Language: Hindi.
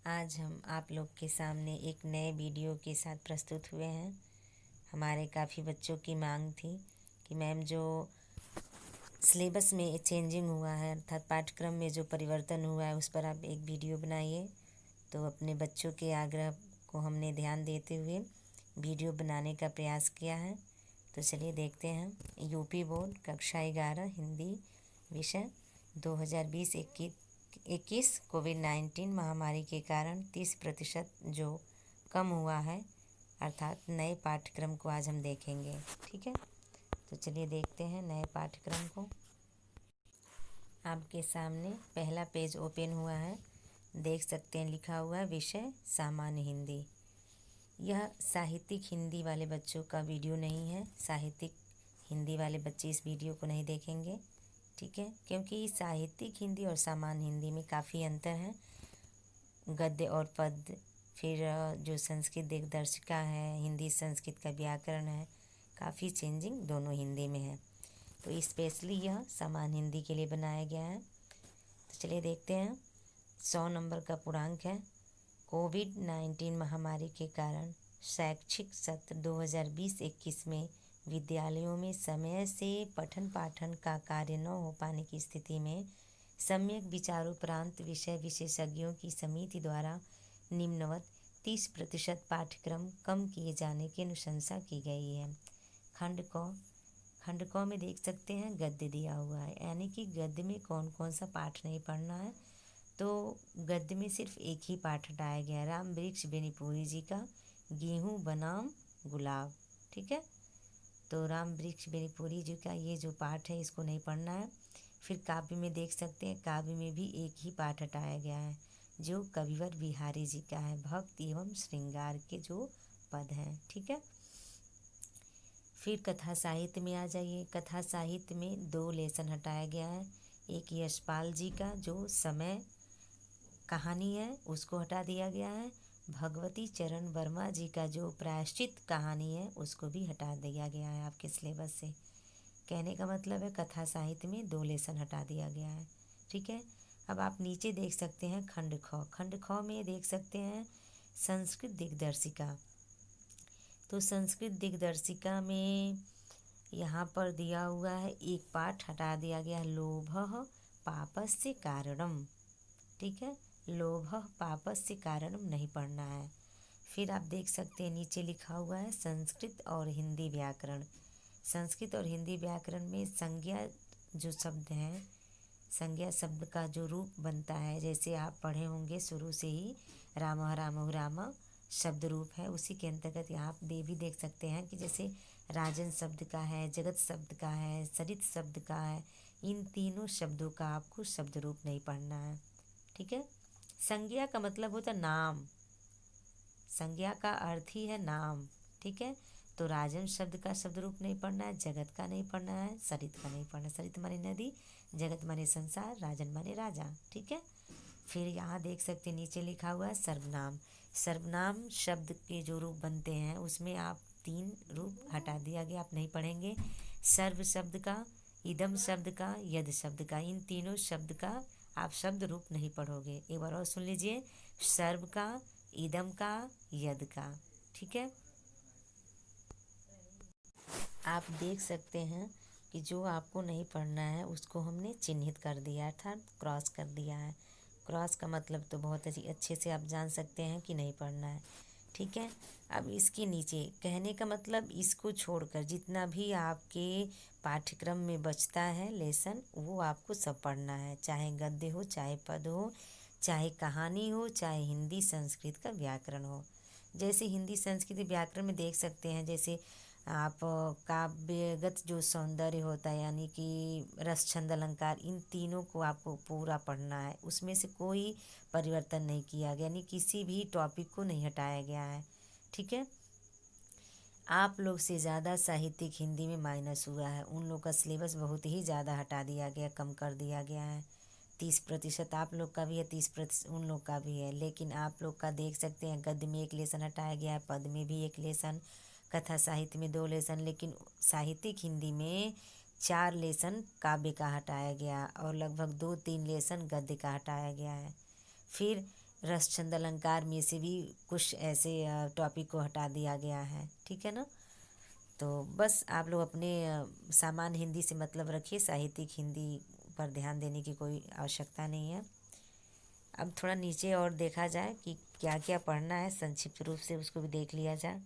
आज हम आप लोग के सामने एक नए वीडियो के साथ प्रस्तुत हुए हैं। हमारे काफ़ी बच्चों की मांग थी कि मैम जो सिलेबस में चेंजिंग हुआ है अर्थात पाठ्यक्रम में जो परिवर्तन हुआ है उस पर आप एक वीडियो बनाइए। तो अपने बच्चों के आग्रह को हमने ध्यान देते हुए वीडियो बनाने का प्रयास किया है। तो चलिए देखते हैं। यूपी बोर्ड कक्षा 11 हिंदी विषय 2020-21 कोविड-19 महामारी के कारण 30% जो कम हुआ है अर्थात नए पाठ्यक्रम को आज हम देखेंगे। ठीक है, तो चलिए देखते हैं नए पाठ्यक्रम को। आपके सामने पहला पेज ओपन हुआ है, देख सकते हैं लिखा हुआ है विषय सामान्य हिंदी। यह साहित्यिक हिंदी वाले बच्चों का वीडियो नहीं है। साहित्यिक हिंदी वाले बच्चे इस वीडियो को नहीं देखेंगे, ठीक है, क्योंकि साहित्यिक हिंदी और सामान्य हिंदी में काफ़ी अंतर है। गद्य और पद्य, फिर जो संस्कृत दिग्दर्शिका है, हिंदी संस्कृत का व्याकरण है, काफ़ी चेंजिंग दोनों हिंदी में है। तो स्पेशली यह सामान्य हिंदी के लिए बनाया गया है। तो चलिए देखते हैं। 100 नंबर का पूर्णांक है। कोविड-19 महामारी के कारण शैक्षिक सत्र 2020-21 में विद्यालयों में समय से पठन पाठन का कार्य न हो पाने की स्थिति में सम्यक विचारोपरांत विषय विशेषज्ञों की समिति द्वारा निम्नवत 30% पाठ्यक्रम कम किए जाने की अनुशंसा की गई है। खंड क में देख सकते हैं गद्य दिया हुआ है, यानी कि गद्य में कौन कौन सा पाठ नहीं पढ़ना है। तो गद्य में सिर्फ एक ही पाठ हटाया गया है, राम वृक्ष बेनीपुरी जी का गेहूँ बनाम गुलाब। ठीक है, तो राम वृक्ष बेनीपुरी जी का ये जो पाठ है इसको नहीं पढ़ना है। फिर काव्य में देख सकते हैं, काव्य में भी एक ही पाठ हटाया गया है जो कविवर बिहारी जी का है, भक्त एवं श्रृंगार के जो पद हैं। ठीक है, फिर कथा साहित्य में आ जाइए। कथा साहित्य में 2 लेसन हटाया गया है। एक यशपाल जी का जो समय कहानी है उसको हटा दिया गया है। भगवती चरण वर्मा जी का जो प्रायश्चित कहानी है उसको भी हटा दिया गया है आपके सिलेबस से। कहने का मतलब है कथा साहित्य में 2 लेसन हटा दिया गया है। ठीक है, अब आप नीचे देख सकते हैं खंड ख। खंड ख में देख सकते हैं संस्कृत दिग्दर्शिका। तो संस्कृत दिग्दर्शिका में यहाँ पर दिया हुआ है एक पाठ हटा दिया गया है, लोभः पापस्य कारणम। ठीक है, लोभः पापस्य कारणम नहीं पढ़ना है। फिर आप देख सकते हैं नीचे लिखा हुआ है संस्कृत और हिंदी व्याकरण। संस्कृत और हिंदी व्याकरण में संज्ञा जो शब्द हैं, संज्ञा शब्द का जो रूप बनता है, जैसे आप पढ़े होंगे शुरू से ही रामः रामौ राम शब्द रूप है, उसी के अंतर्गत यहाँ आप भी देख सकते हैं कि जैसे राजन शब्द का है, जगत शब्द का है, सरित शब्द का है, इन तीनों शब्दों का आपको शब्द रूप नहीं पढ़ना है। ठीक है, संज्ञा का मतलब होता है नाम, संज्ञा का अर्थ ही है नाम। ठीक है, तो राजन शब्द का शब्द रूप नहीं पढ़ना है, जगत का नहीं पढ़ना है, सरित का नहीं पढ़ना। सरित माने नदी, जगत माने संसार, राजन माने राजा। ठीक है, फिर यहाँ देख सकते नीचे लिखा हुआ है सर्वनाम। सर्वनाम शब्द के जो रूप बनते हैं उसमें आप 3 रूप हटा दिया गया, आप नहीं पढ़ेंगे। सर्व शब्द का, इदम शब्द का, यद शब्द का, इन तीनों शब्द का आप शब्द रूप नहीं पढ़ोगे। एक बार और सुन लीजिए, सर्व का, इदम का, यद का। ठीक है, आप देख सकते हैं कि जो आपको नहीं पढ़ना है उसको हमने चिन्हित कर दिया अर्थात क्रॉस कर दिया है। क्रॉस का मतलब तो बहुत अच्छे से आप जान सकते हैं कि नहीं पढ़ना है। ठीक है, अब इसके नीचे कहने का मतलब इसको छोड़कर जितना भी आपके पाठ्यक्रम में बचता है लेसन वो आपको सब पढ़ना है, चाहे गद्य हो, चाहे पद हो, चाहे कहानी हो, चाहे हिंदी संस्कृत का व्याकरण हो। जैसे हिंदी संस्कृत व्याकरण में देख सकते हैं, जैसे आप काव्यगत जो सौंदर्य होता है यानी कि रस छंद अलंकार, इन तीनों को आपको पूरा पढ़ना है, उसमें से कोई परिवर्तन नहीं किया गया, यानी किसी भी टॉपिक को नहीं हटाया गया है। ठीक है, आप लोग से ज़्यादा साहित्यिक हिंदी में माइनस हुआ है, उन लोग का सिलेबस बहुत ही ज़्यादा हटा दिया गया, कम कर दिया गया है। 30% आप लोग का भी है, 30% उन लोग का भी है, लेकिन आप लोग का देख सकते हैं गद्य में एक लेसन हटाया गया है, पद में भी एक लेसन, कथा साहित्य में 2 लेसन, लेकिन साहित्यिक हिंदी में 4 लेसन काव्य का हटाया गया और लगभग 2-3 लेसन गद्य का हटाया गया है। फिर रसछंद अलंकार में से भी कुछ ऐसे टॉपिक को हटा दिया गया है। ठीक है ना। तो बस आप लोग अपने सामान्य हिंदी से मतलब रखिए, साहित्यिक हिंदी पर ध्यान देने की कोई आवश्यकता नहीं है। अब थोड़ा नीचे और देखा जाए कि क्या क्या पढ़ना है, संक्षिप्त रूप से उसको भी देख लिया जाए।